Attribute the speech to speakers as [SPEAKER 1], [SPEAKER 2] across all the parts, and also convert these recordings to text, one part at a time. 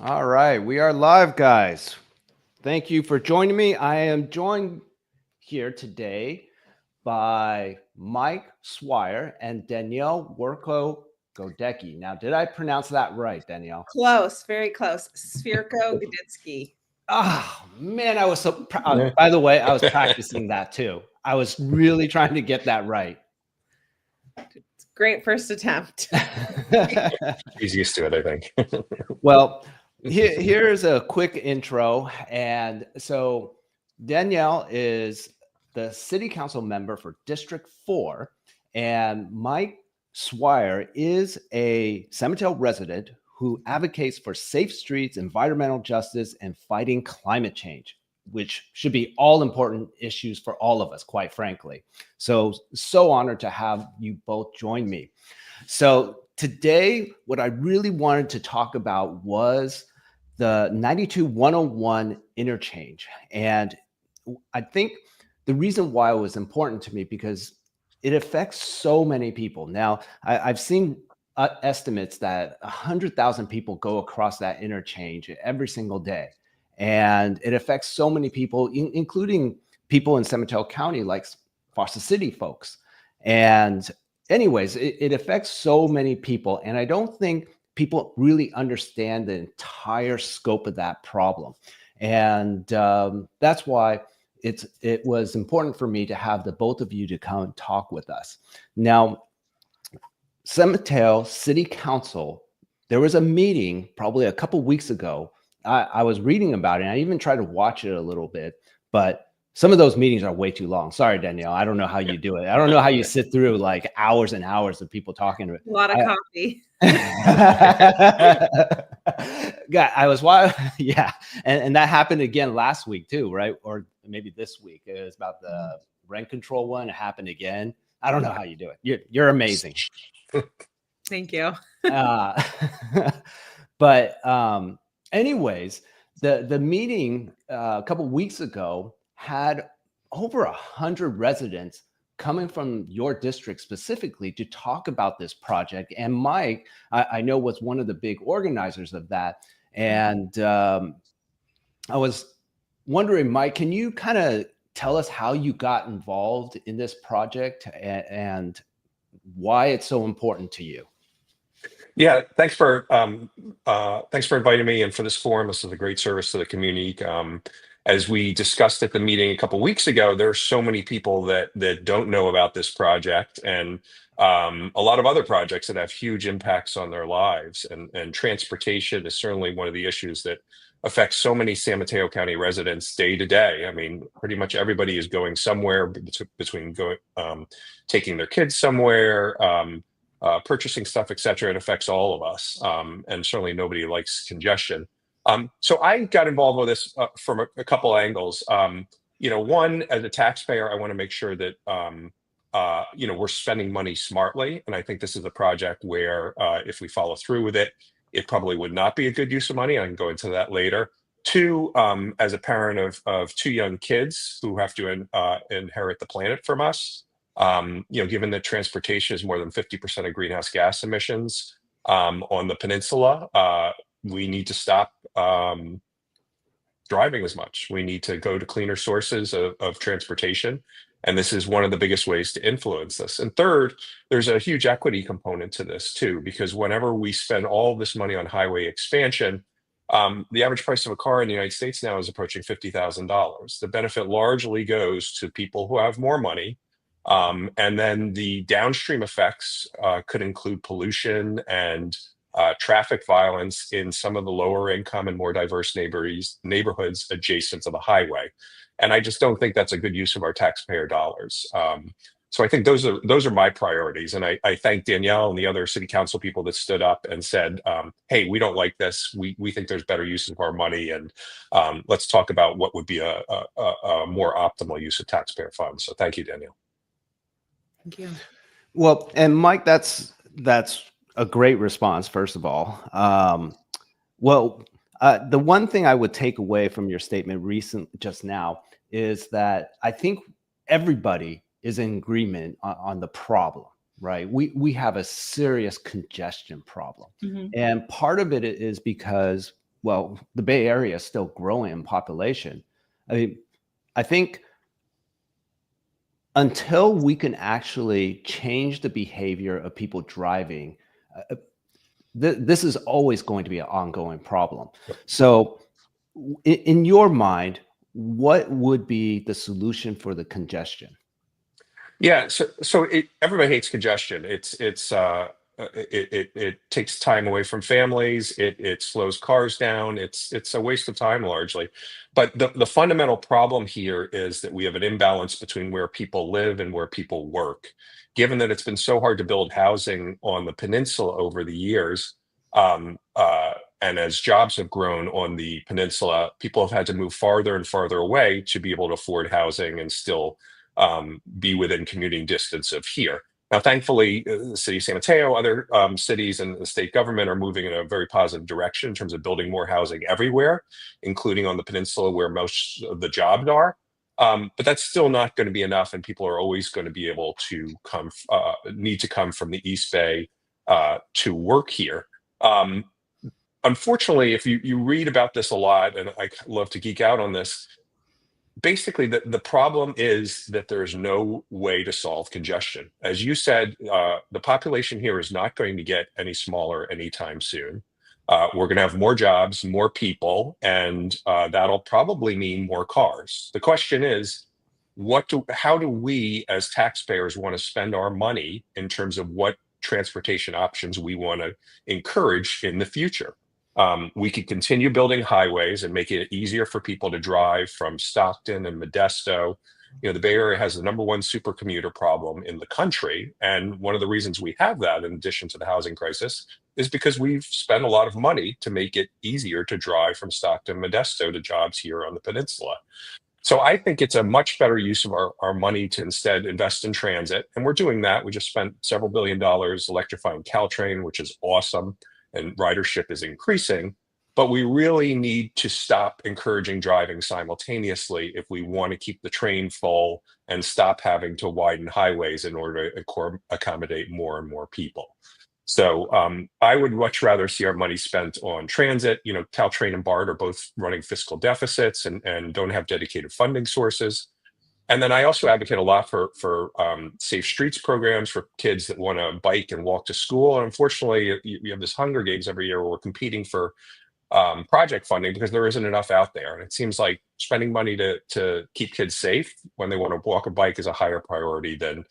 [SPEAKER 1] All right, we are live, guys. Thank you for joining me. I am joined here today by Mike Swire and Danielle Cwirko-Godycki. Now, did I pronounce that right, Danielle?
[SPEAKER 2] Close, very close. Cwirko-Godycki.
[SPEAKER 1] Oh, man, I was so proud. By the way, I was practicing that too. I was really trying to get that right.
[SPEAKER 2] Great first attempt.
[SPEAKER 3] He's used to it, I think.
[SPEAKER 1] Well, here's a quick intro. And so Danielle is the city council member for District 4, and Mike Swire is a San Mateo resident who advocates for safe streets, environmental justice, and fighting climate change, which should be all important issues for all of us, quite frankly. So honored to have you both join me. So today, what I really wanted to talk about was the 92-101 interchange. And I think the reason why it was important to me because it affects so many people. Now, I've seen estimates that 100,000 people go across that interchange every single day. And it affects so many people, including people in San Mateo County, like Foster City folks. And anyways, it affects so many people. And I don't think people really understand the entire scope of that problem. And that's why it was important for me to have the both of you to come and talk with us. Now, San Mateo City Council, there was a meeting probably a couple weeks ago. I was reading about it, and I even tried to watch it a little bit, but some of those meetings are way too long. Sorry, Danielle. I don't know how you do it. I don't know how you sit through like hours and hours of people talking to it.
[SPEAKER 2] A lot of coffee.
[SPEAKER 1] I was yeah, and that happened again last week too, right? Or maybe this week. It was about the rent control one. It happened again. I don't know how you do it. You're amazing.
[SPEAKER 2] Thank you.
[SPEAKER 1] But anyways, the meeting a couple weeks ago had over 100 residents coming from your district specifically to talk about this project. And Mike, I know, was one of the big organizers of that. And I was wondering, Mike, can you kind of tell us how you got involved in this project and why it's so important to you?
[SPEAKER 3] Yeah, thanks for inviting me and for this forum. This is a great service to the community. As we discussed at the meeting a couple of weeks ago, there are so many people that don't know about this project and a lot of other projects that have huge impacts on their lives. And transportation is certainly one of the issues that affects so many San Mateo County residents day to day. I mean, pretty much everybody is going somewhere between taking their kids somewhere, purchasing stuff, et cetera. It affects all of us. And certainly nobody likes congestion. So I got involved with this from a couple angles. One, as a taxpayer, I want to make sure that, we're spending money smartly. And I think this is a project where if we follow through with it, it probably would not be a good use of money. I can go into that later. Two, as a parent of two young kids who have to inherit the planet from us, given that transportation is more than 50% of greenhouse gas emissions on the peninsula, we need to stop driving as much. We need to go to cleaner sources of transportation. And this is one of the biggest ways to influence this. And third, there's a huge equity component to this too, because whenever we spend all this money on highway expansion, the average price of a car in the United States now is approaching $50,000. The benefit largely goes to people who have more money. And then the downstream effects could include pollution and traffic violence in some of the lower income and more diverse neighborhoods adjacent to the highway. And I just don't think that's a good use of our taxpayer dollars. So I think those are my priorities. And I thank Danielle and the other city council people that stood up and said, hey, we don't like this. We think there's better use of our money. And let's talk about what would be a more optimal use of taxpayer funds. So thank you, Danielle.
[SPEAKER 2] Thank you.
[SPEAKER 1] Well, and Mike, that's a great response, first of all. The one thing I would take away from your statement just now is that I think everybody is in agreement on the problem, right? We have a serious congestion problem. Mm-hmm. And part of it is because well, the Bay Area is still growing in population. I mean, I think until we can actually change the behavior of people driving, this is always going to be an ongoing problem. So in your mind, what would be the solution for the congestion?
[SPEAKER 3] Yeah, everybody hates congestion. It takes time away from families. It slows cars down. It's a waste of time largely. But the fundamental problem here is that we have an imbalance between where people live and where people work. Given that it's been so hard to build housing on the peninsula over the years, and as jobs have grown on the peninsula, people have had to move farther and farther away to be able to afford housing and still be within commuting distance of here. Now, thankfully, the city of San Mateo, other cities and the state government are moving in a very positive direction in terms of building more housing everywhere, including on the peninsula where most of the jobs are. But that's still not going to be enough, and people are always going to be able to need to come from the East Bay to work here. Unfortunately, if you read about this a lot, and I love to geek out on this, basically the problem is that there's no way to solve congestion. As you said, the population here is not going to get any smaller anytime soon. We're going to have more jobs, more people, and that'll probably mean more cars. The question is, how do we as taxpayers want to spend our money in terms of what transportation options we want to encourage in the future? We could continue building highways and making it easier for people to drive from Stockton and Modesto. The Bay Area has the #1 supercommuter problem in the country. And one of the reasons we have that, in addition to the housing crisis, is because we've spent a lot of money to make it easier to drive from Stockton, Modesto to jobs here on the peninsula. So I think it's a much better use of our money to instead invest in transit. And we're doing that. We just spent several $1 billion electrifying Caltrain, which is awesome, and ridership is increasing. But we really need to stop encouraging driving simultaneously if we want to keep the train full and stop having to widen highways in order to accommodate more and more people. So I would much rather see our money spent on transit. Caltrain and BART are both running fiscal deficits and don't have dedicated funding sources. And then I also advocate a lot for safe streets programs for kids that want to bike and walk to school. And unfortunately, we have this Hunger Games every year where we're competing for project funding because there isn't enough out there. And it seems like spending money to keep kids safe when they want to walk or bike is a higher priority than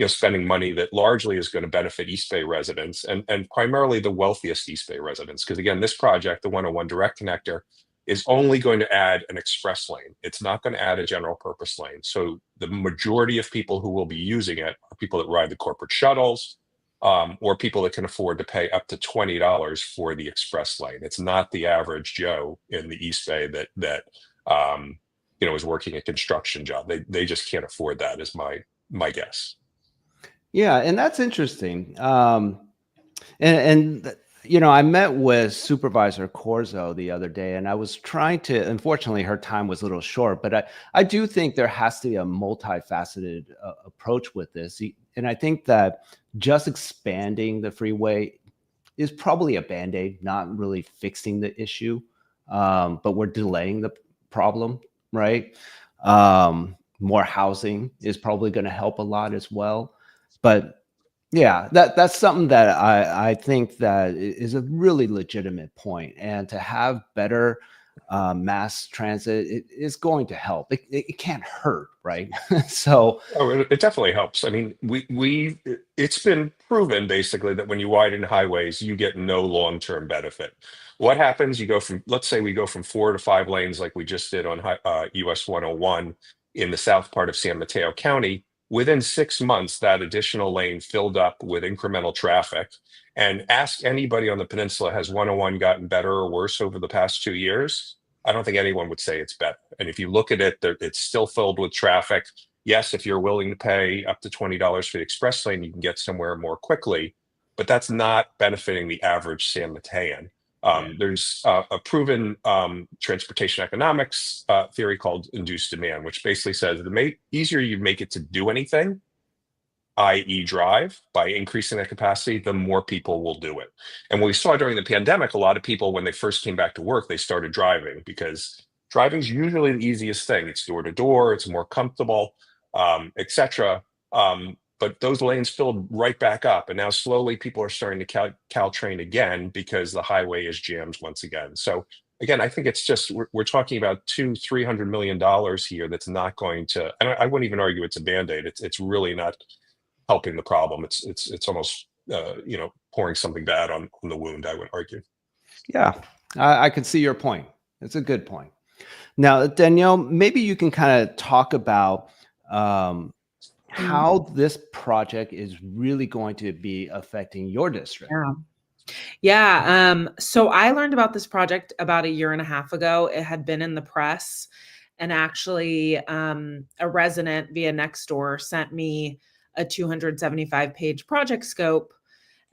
[SPEAKER 3] spending money that largely is going to benefit East Bay residents and primarily the wealthiest East Bay residents. Because again, this project, the 101 Direct Connector, is only going to add an express lane. It's not going to add a general purpose lane. So the majority of people who will be using it are people that ride the corporate shuttles, or people that can afford to pay up to $20 for the express lane. It's not the average Joe in the East Bay that is working a construction job. They just can't afford that, is my guess.
[SPEAKER 1] Yeah, and that's interesting. I met with Supervisor Corzo the other day, and I was trying to, unfortunately, her time was a little short, but I do think there has to be a multifaceted approach with this. And I think that just expanding the freeway is probably a Band-Aid, not really fixing the issue, but we're delaying the problem, right? More housing is probably going to help a lot as well. But yeah, that's something that I think that is a really legitimate point. And to have better mass transit is going to help. It can't hurt, right? So
[SPEAKER 3] it definitely helps. I mean, it's been proven basically that when you widen highways, you get no long-term benefit. What happens? Let's say we go from 4 to 5 lanes like we just did on US 101 in the south part of San Mateo County. Within 6 months, that additional lane filled up with incremental traffic. And ask anybody on the peninsula, has 101 gotten better or worse over the past 2 years? I don't think anyone would say it's better. And if you look at it, it's still filled with traffic. Yes, if you're willing to pay up to $20 for the express lane, you can get somewhere more quickly. But that's not benefiting the average San Matean. There's a proven transportation economics theory called induced demand, which basically says the easier you make it to do anything, i.e. drive, by increasing that capacity, the more people will do it. And what we saw during the pandemic, a lot of people, when they first came back to work, they started driving because driving is usually the easiest thing. It's door to door, it's more comfortable, etc. But those lanes filled right back up, and now slowly people are starting to Caltrain again because the highway is jammed once again. So again, I think it's just we're talking about $200-300 million here. That's not going to. I wouldn't even argue it's a band-aid. It's really not helping the problem. It's almost pouring something bad on the wound, I would argue.
[SPEAKER 1] Yeah, I can see your point. It's a good point. Now, Danielle, maybe you can kind of talk about how this project is really going to be affecting your district.
[SPEAKER 2] Yeah. So I learned about this project about 1.5 years ago. It had been in the press, and actually a resident via Nextdoor sent me a 275-page project scope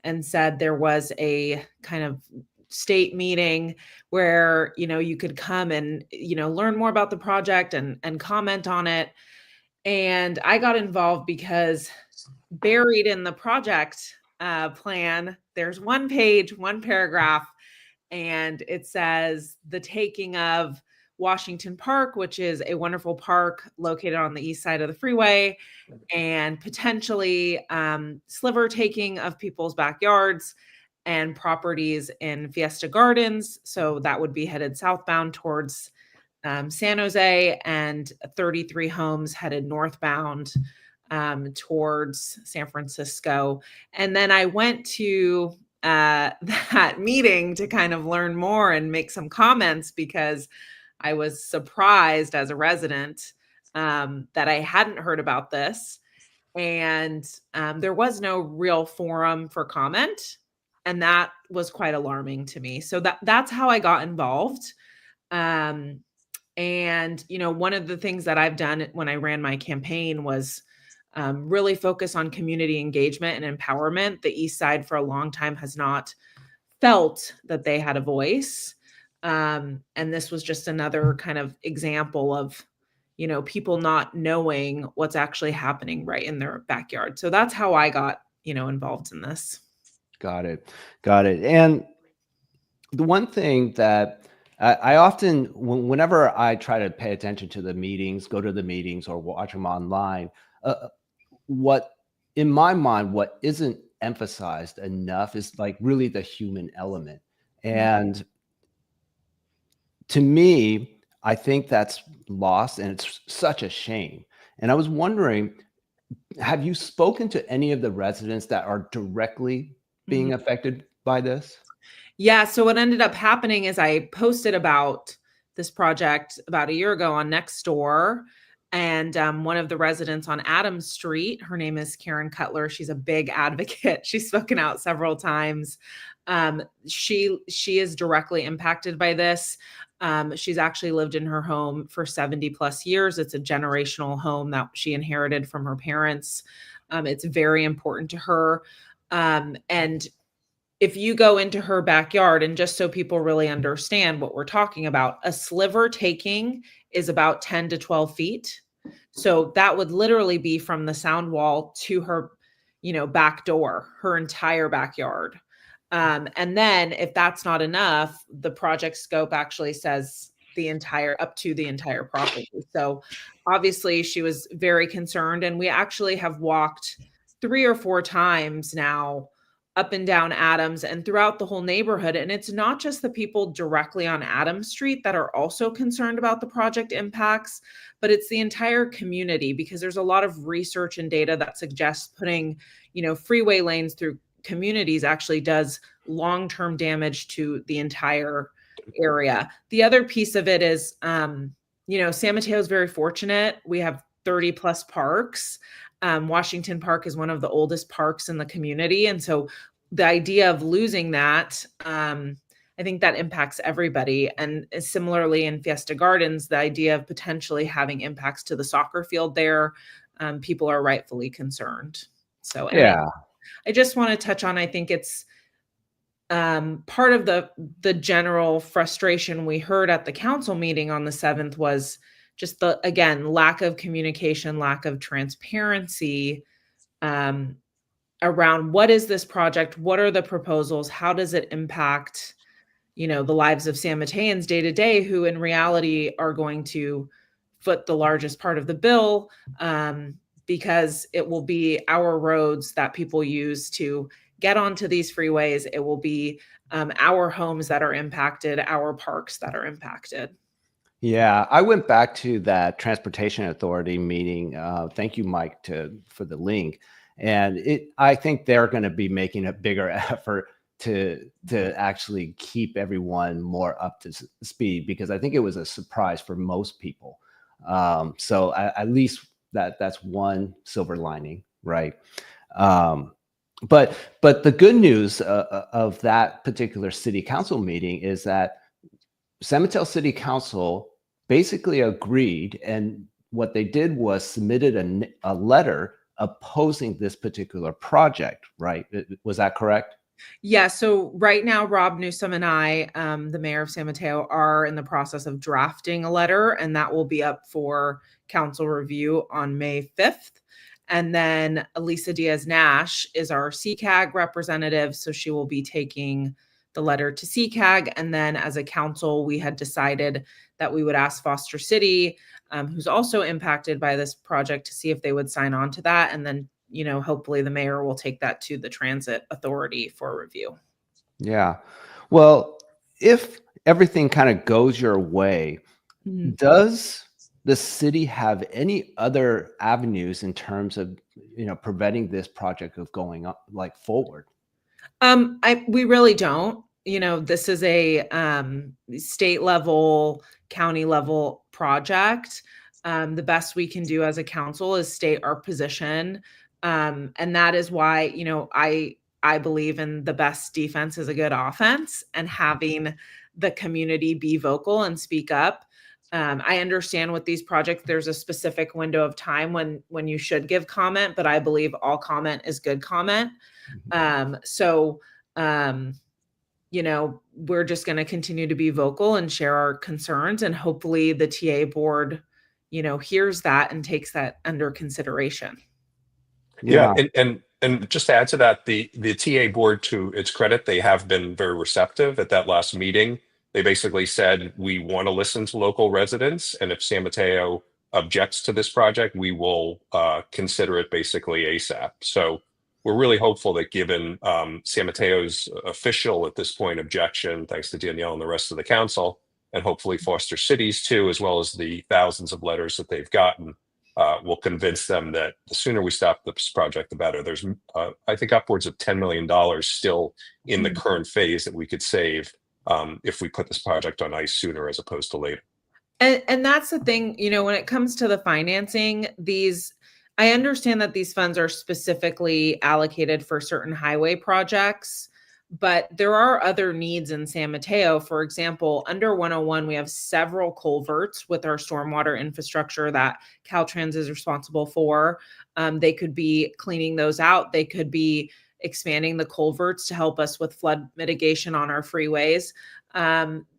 [SPEAKER 2] and said there was a kind of state meeting where, you could come and, learn more about the project and comment on it. And I got involved because buried in the project plan, there's one page, one paragraph, and it says the taking of Washington Park, which is a wonderful park located on the east side of the freeway, and potentially sliver taking of people's backyards and properties in Fiesta Gardens. So that would be headed southbound towards San Jose, and 33 homes headed northbound towards San Francisco. And then I went to that meeting to kind of learn more and make some comments because I was surprised as a resident that I hadn't heard about this. And there was no real forum for comment. And that was quite alarming to me. So that's how I got involved. And, one of the things that I've done when I ran my campaign was really focus on community engagement and empowerment. The East Side for a long time has not felt that they had a voice. And this was just another kind of example of, people not knowing what's actually happening right in their backyard. So that's how I got, involved in this.
[SPEAKER 1] Got it. And the one thing that I often, whenever I try to pay attention to the meetings, go to the meetings or watch them online, what in my mind, what isn't emphasized enough is like really the human element. And to me, I think that's lost, and it's such a shame. And I was wondering, have you spoken to any of the residents that are directly being affected by this?
[SPEAKER 2] Yeah. So what ended up happening is I posted about this project about 1 year ago on Nextdoor, and one of the residents on Adams Street, her name is Karen Cutler. She's a big advocate. She's spoken out several times. She is directly impacted by this. She's actually lived in her home for 70 plus years. It's a generational home that she inherited from her parents. It's very important to her. And if you go into her backyard, and just so people really understand what we're talking about, a sliver taking is about 10 to 12 feet. So that would literally be from the sound wall to her, back door, her entire backyard. And then if that's not enough, the project scope actually says up to the entire property. So obviously she was very concerned, and we actually have walked 3 or 4 times now up and down Adams and throughout the whole neighborhood. And it's not just the people directly on Adams Street that are also concerned about the project impacts, but it's the entire community, because there's a lot of research and data that suggests putting, freeway lanes through communities actually does long-term damage to the entire area. The other piece of it is, San Mateo is very fortunate. We have 30 plus parks. Washington Park is one of the oldest parks in the community. And so the idea of losing that, I think that impacts everybody. And similarly in Fiesta Gardens, the idea of potentially having impacts to the soccer field there, people are rightfully concerned. So
[SPEAKER 1] Yeah.
[SPEAKER 2] I just want to touch on, I think it's part of the general frustration we heard at the council meeting on the 7th was just again, lack of communication, lack of transparency um, around what is this project? What are the proposals? How does it impact, the lives of San Mateans day to day, who in reality are going to foot the largest part of the bill, because it will be our roads that people use to get onto these freeways. It will be our homes that are impacted, our parks that are impacted.
[SPEAKER 1] Yeah, I went back to that Transportation Authority meeting. Thank you, Mike, for the link. And I think they're going to be making a bigger effort to actually keep everyone more up to speed, because I think it was a surprise for most people. So at least that's one silver lining, right? But the good news of that particular city council meeting is that San Mateo City Council basically agreed, and what they did was submitted a letter opposing this particular project, right? Was that correct?
[SPEAKER 2] Yeah, so right now, Rob Newsom and I, the mayor of San Mateo, are in the process of drafting a letter, and that will be up for council review on May 5th. And then Elisa Diaz-Nash is our CCAG representative, so she will be taking the letter to CCAG. And then as a council, we had decided that we would ask Foster City, who's also impacted by this project, to see if they would sign on to that. And then, hopefully the mayor will take that to the transit authority for review.
[SPEAKER 1] Yeah. Well, if everything kind of goes your way, does the city have any other avenues in terms of, preventing this project of going up forward?
[SPEAKER 2] We really don't. This is a state level, county level project. The best we can do as a council is state our position. And that is why, I believe in the best defense is a good offense, and having the community be vocal and speak up. I understand with these projects, there's a specific window of time when you should give comment, but I believe all comment is good comment. So, we're just going to continue to be vocal and share our concerns, and hopefully the TA board, hears that and takes that under consideration.
[SPEAKER 3] Yeah, and just to add to that, the TA board, to its credit, they have been very receptive. At that last meeting, they basically said, we want to listen to local residents, and if San Mateo objects to this project, we will consider it basically ASAP. So we're really hopeful that, given San Mateo's official at this point objection, thanks to Danielle and the rest of the council, and hopefully Foster Cities too, as well as the thousands of letters that they've gotten, will convince them that the sooner we stop this project, the better. There's, I think, upwards of $10 million still in the current phase that we could save if we put this project on ice sooner as opposed to later.
[SPEAKER 2] And that's the thing, when it comes to the financing, I understand that these funds are specifically allocated for certain highway projects, but there are other needs in San Mateo. For example, under 101, we have several culverts with our stormwater infrastructure that Caltrans is responsible for. They could be cleaning those out. They could be expanding the culverts to help us with flood mitigation on our freeways.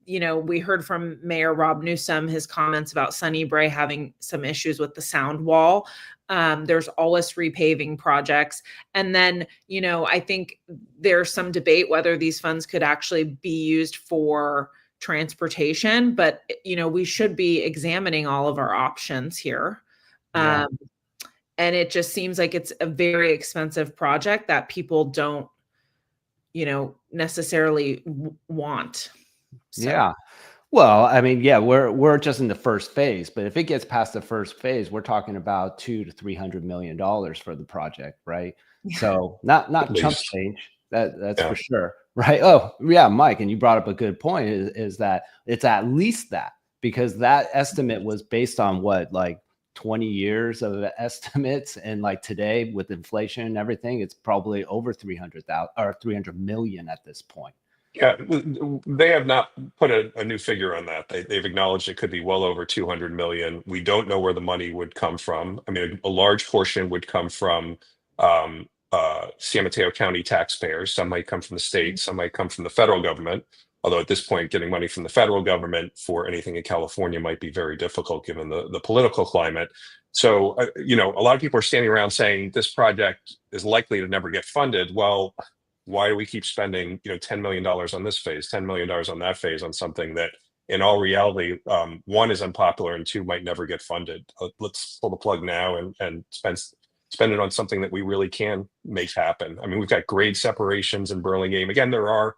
[SPEAKER 2] We heard from Mayor Rob Newsom, his comments about Sunnybray having some issues with the sound wall. There's always repaving projects. And then, I think there's some debate whether these funds could actually be used for transportation, but, we should be examining all of our options here.
[SPEAKER 1] Yeah.
[SPEAKER 2] And it just seems like it's a very expensive project that people don't, necessarily want. So.
[SPEAKER 1] Yeah. Well, I mean, yeah, we're just in the first phase, but if it gets past the first phase, we're talking about $200 to $300 million for the project, right?
[SPEAKER 2] Yeah.
[SPEAKER 1] So not chump
[SPEAKER 3] least.
[SPEAKER 1] change. That's for sure, right? Oh, yeah, Mike, and you brought up a good point. Is that it's at least that, because that estimate was based on what, 20 years of estimates, and today with inflation and everything, it's probably over 300,000 or 300 million at this point.
[SPEAKER 3] Yeah, they have not put a new figure on that. They've acknowledged it could be well over 200 million. We don't know where the money would come from. I mean, a large portion would come from San Mateo County taxpayers. Some might come from the state, some might come from the federal government. Although at this point, getting money from the federal government for anything in California might be very difficult given the political climate. So, a lot of people are standing around saying this project is likely to never get funded. Well, why do we keep spending, $10 million on this phase, $10 million on that phase on something that in all reality, one is unpopular and two might never get funded? Let's pull the plug now and spend it on something that we really can make happen. I mean, we've got grade separations in Burlingame. Again, there are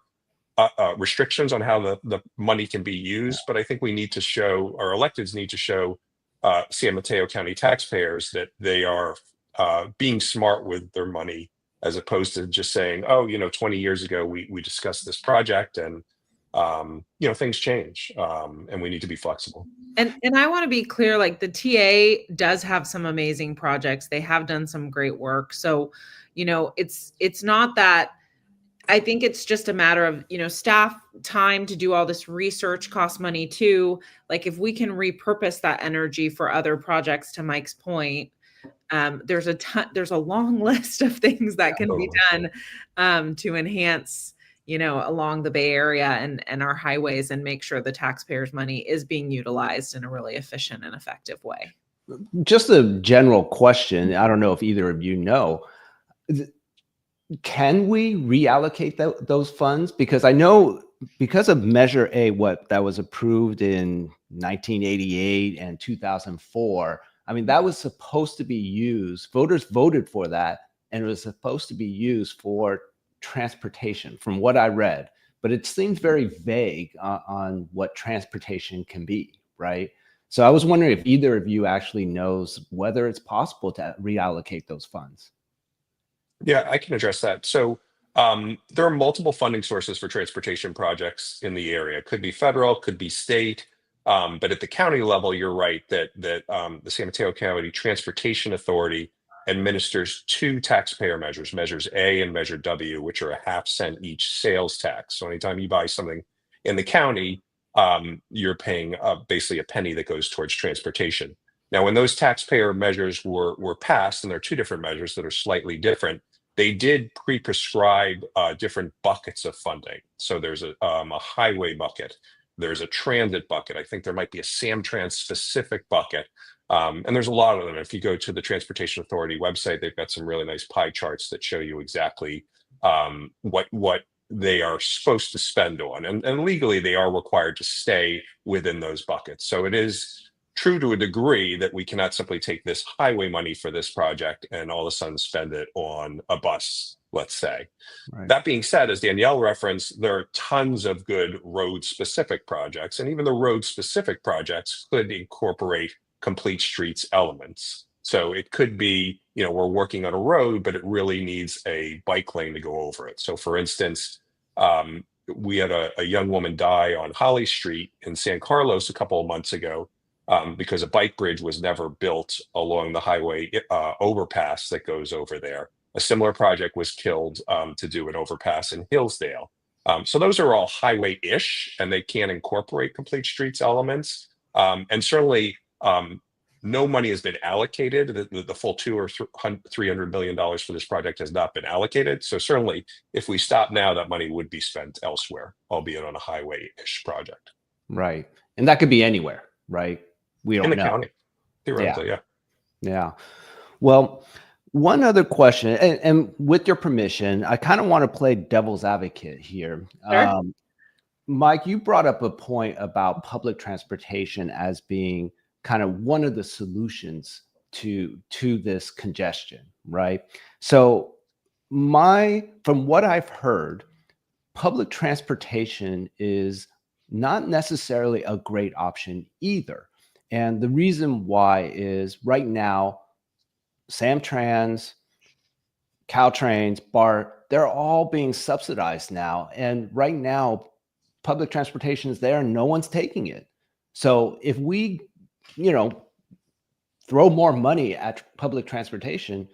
[SPEAKER 3] restrictions on how the money can be used, but I think we need to show, our electeds need to show San Mateo County taxpayers that they are being smart with their money, as opposed to just saying, oh, 20 years ago, we discussed this project and, things change and we need to be flexible.
[SPEAKER 2] And I want to be clear, like the TA does have some amazing projects. They have done some great work. So, it's not that. I think it's just a matter of, staff time to do all this research costs money too. Like if we can repurpose that energy for other projects, to Mike's point, there's a long list of things that can be done to enhance, along the Bay Area and our highways, and make sure the taxpayers' money is being utilized in a really efficient and effective way.
[SPEAKER 1] Just a general question. I don't know if either of you know. Can we reallocate those funds? Because I know because of Measure A, that was approved in 1988 and 2004, I mean, that was supposed to be used. Voters voted for that, and it was supposed to be used for transportation, from what I read. But it seems very vague on what transportation can be, right? So I was wondering if either of you actually knows whether it's possible to reallocate those funds.
[SPEAKER 3] Yeah, I can address that. So there are multiple funding sources for transportation projects in the area. Could be federal, could be state. But at the county level, you're right that the San Mateo County Transportation Authority administers two taxpayer measures, Measures A and Measure W, which are a half-cent each sales tax. So anytime you buy something in the county, you're paying basically a penny that goes towards transportation. Now, when those taxpayer measures were passed, and there are two different measures that are slightly different, they did pre-prescribe different buckets of funding. So there's a highway bucket, there's a transit bucket. I think there might be a Samtrans specific bucket, and there's a lot of them. If you go to the Transportation Authority website, they've got some really nice pie charts that show you exactly what they are supposed to spend on, and legally they are required to stay within those buckets. So it is true to a degree that we cannot simply take this highway money for this project and all of a sudden spend it on a bus, let's say. Right. That being said, as Danielle referenced, there are tons of good road-specific projects, and even the road-specific projects could incorporate complete streets elements. So it could be, we're working on a road, but it really needs a bike lane to go over it. So for instance, we had a young woman die on Holly Street in San Carlos a couple of months ago, because a bike bridge was never built along the highway overpass that goes over there. A similar project was killed to do an overpass in Hillsdale. So those are all highway-ish, and they can incorporate complete streets elements. And certainly, no money has been allocated. The full $200 or $300 million for this project has not been allocated. So certainly, if we stop now, that money would be spent elsewhere, albeit on a highway-ish project.
[SPEAKER 1] Right, and that could be anywhere, right? We don't know. In the
[SPEAKER 3] county, theoretically, yeah.
[SPEAKER 1] Yeah. Well, one other question, and with your permission, I kind of want to play devil's advocate here.
[SPEAKER 2] Sure.
[SPEAKER 1] Mike, you brought up a point about public transportation as being kind of one of the solutions to this congestion, right? So from what I've heard, public transportation is not necessarily a great option either. And the reason why is right now, Samtrans, Caltrains, BART, they're all being subsidized now. And right now, public transportation is there and no one's taking it. So if we, throw more money at public transportation,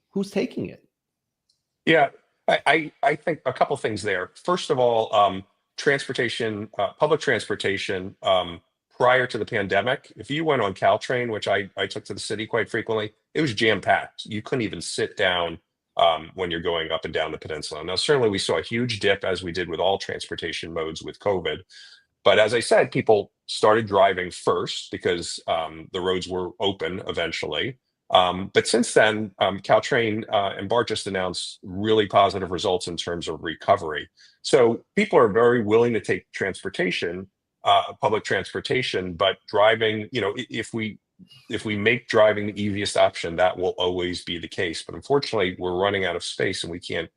[SPEAKER 1] who's taking it?
[SPEAKER 3] Yeah, I think a couple things there. First of all, public transportation, prior to the pandemic, if you went on Caltrain, which I took to the city quite frequently, it was jam-packed. You couldn't even sit down when you're going up and down the peninsula. Now, certainly we saw a huge dip, as we did with all transportation modes with COVID. But as I said, people started driving first because the roads were open eventually. But since then, Caltrain and BART just announced really positive results in terms of recovery. So people are very willing to take transportation, public transportation, but driving, if we make driving the easiest option, that will always be the case. But unfortunately, we're running out of space and we can't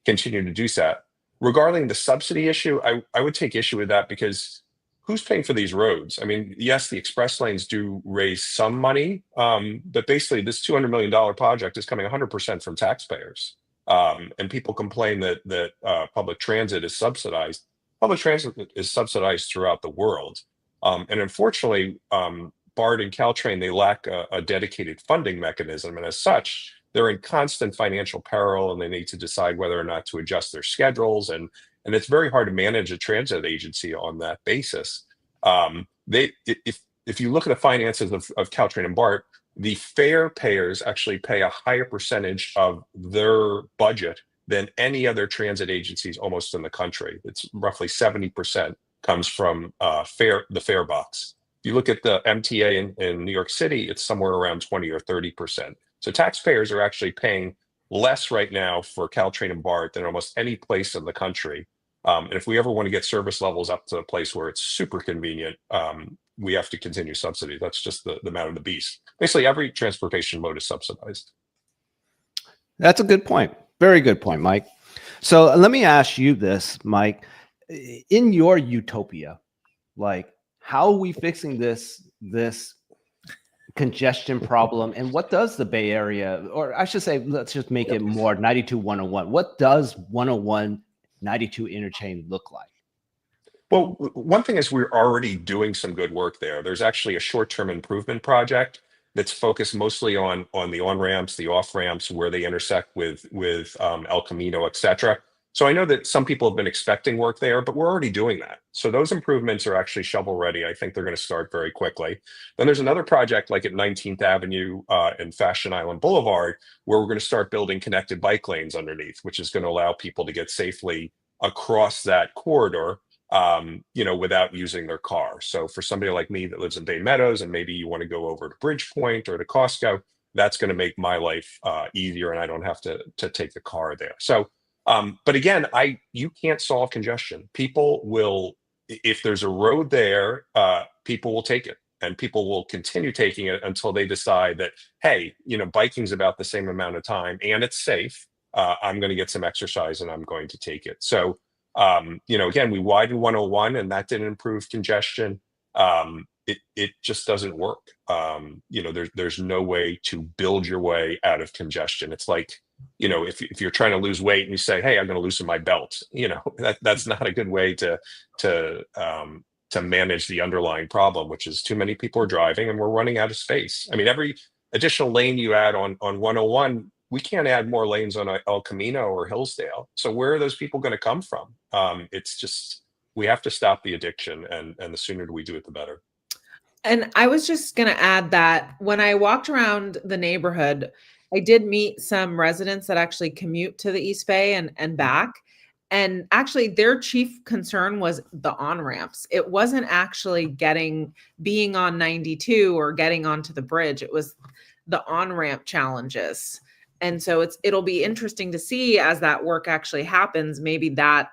[SPEAKER 3] continue to do that. Regarding the subsidy issue, I would take issue with that because who's paying for these roads? I mean, yes, the express lanes do raise some money, but basically this $200 million project is coming 100% from taxpayers. And people complain that public transit is subsidized. Public transit is subsidized throughout the world. And unfortunately, BART and Caltrain, they lack a dedicated funding mechanism. And as such, they're in constant financial peril and they need to decide whether or not to adjust their schedules. And it's very hard to manage a transit agency on that basis. If you look at the finances of Caltrain and BART, the fare payers actually pay a higher percentage of their budget than any other transit agencies almost in the country. It's roughly 70% comes from the fare box. If you look at the MTA in New York City, it's somewhere around 20 or 30%. So taxpayers are actually paying less right now for Caltrain and BART than almost any place in the country. And if we ever want to get service levels up to a place where it's super convenient, we have to continue subsidy. That's just the amount of the beast. Basically, every transportation mode is subsidized.
[SPEAKER 1] That's a good point. Very good point, Mike. So let me ask you this, Mike. In your utopia, like, how are we fixing this congestion problem? And what does the Bay Area, or I should say, let's just make it more 92-101. What does 101-92 interchange look like?
[SPEAKER 3] Well, one thing is we're already doing some good work there. There's actually a short-term improvement project that's focused mostly on the on-ramps, the off-ramps, where they intersect with El Camino, et cetera. So I know that some people have been expecting work there, but we're already doing that. So those improvements are actually shovel ready. I think they're going to start very quickly. Then there's another project like at 19th Avenue and Fashion Island Boulevard, where we're going to start building connected bike lanes underneath, which is going to allow people to get safely across that corridor, without using their car. So for somebody like me that lives in Bay Meadows and maybe you want to go over to Bridgepoint or to Costco, that's going to make my life easier and I don't have to take the car there. So but again, you can't solve congestion. People will, if there's a road there, people will take it and people will continue taking it until they decide that, hey, biking's about the same amount of time and it's safe. I'm going to get some exercise and I'm going to take it. So, again, we widened 101 and that didn't improve congestion. It just doesn't work. There's no way to build your way out of congestion. It's like, if you're trying to lose weight and you say, hey, I'm going to loosen my belt, that's not a good way to manage the underlying problem, which is too many people are driving and we're running out of space. I mean, every additional lane you add on 101, we can't add more lanes on El Camino or Hillsdale. So where are those people going to come from? It's just, we have to stop the addiction and the sooner we do it, the better.
[SPEAKER 2] And I was just going to add that when I walked around the neighborhood, I did meet some residents that actually commute to the East Bay and back. And actually their chief concern was the on-ramps. It wasn't actually being on 92 or getting onto the bridge. It was the on-ramp challenges. And so it'll be interesting to see as that work actually happens. Maybe that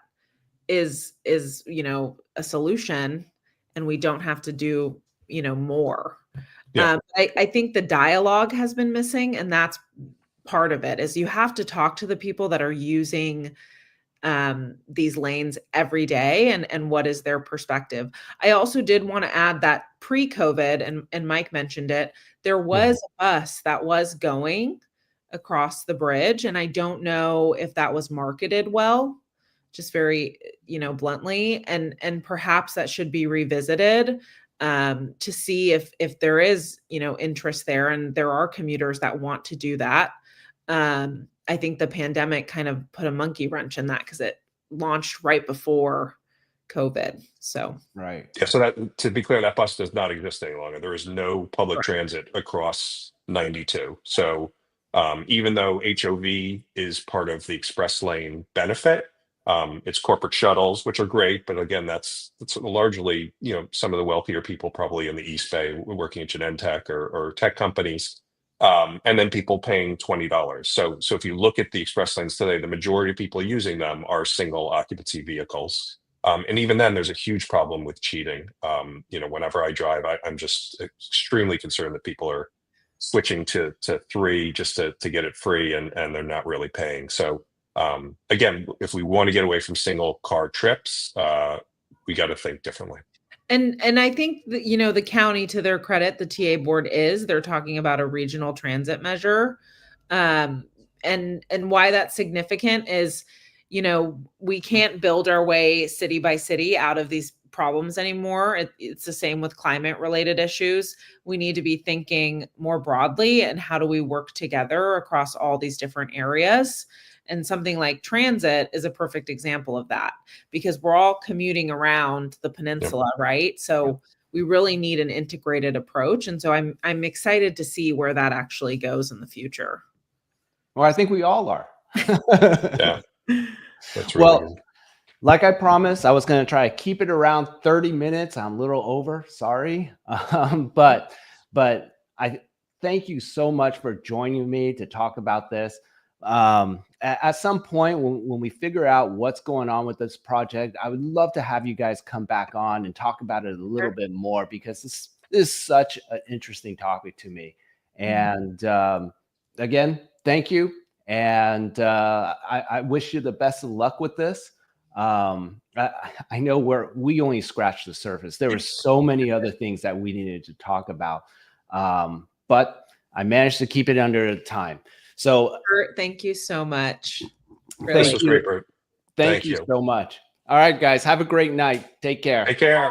[SPEAKER 2] is a solution and we don't have to do, more.
[SPEAKER 3] Yeah.
[SPEAKER 2] I think the dialogue has been missing, and that's part of it, is you have to talk to the people that are using these lanes every day and what is their perspective. I also did want to add that pre-COVID, and Mike mentioned it, there was a bus that was going across the bridge, and I don't know if that was marketed well, just very, bluntly, and perhaps that should be revisited to see if there is, interest there, and there are commuters that want to do that. I think the pandemic kind of put a monkey wrench in that because it launched right before COVID. So
[SPEAKER 1] right.
[SPEAKER 3] Yeah. So that, to be clear, that bus does not exist any longer. There is no public transit across 92. So even though HOV is part of the express lane benefit, It's corporate shuttles, which are great, but again, that's largely, some of the wealthier people probably in the East Bay working at Genentech or tech companies. And then people paying $20. So if you look at the express lanes today, the majority of people using them are single occupancy vehicles. And even then, there's a huge problem with cheating. Whenever I drive, I'm just extremely concerned that people are switching to 3 just to get it free, and they're not really paying. So again, if we want to get away from single car trips, we got to think differently.
[SPEAKER 2] And I think that, the county, to their credit, the TA board they're talking about a regional transit measure. And why that's significant is, we can't build our way city by city out of these problems anymore. It's the same with climate related issues. We need to be thinking more broadly, and how do we work together across all these different areas? And something like transit is a perfect example of that, because we're all commuting around the peninsula, right? So we really need an integrated approach. And so I'm excited to see where that actually goes in the future.
[SPEAKER 1] Well, I think we all are.
[SPEAKER 3] Yeah, that's really good.
[SPEAKER 1] Like I promised, I was going to try to keep it around 30 minutes. I'm a little over, sorry. But I thank you so much for joining me to talk about this. At some point when we figure out what's going on with this project, I would love to have you guys come back on and talk about it a little bit more, because this is such an interesting topic to me. And again, thank you. And I wish you the best of luck with this. I know we only scratched the surface. There were so many other things that we needed to talk about. But I managed to keep it under time. So
[SPEAKER 2] thank you so much.
[SPEAKER 3] This was great, Bert.
[SPEAKER 1] Thank you so much. All right, guys, have a great night. Take care.
[SPEAKER 3] Take care.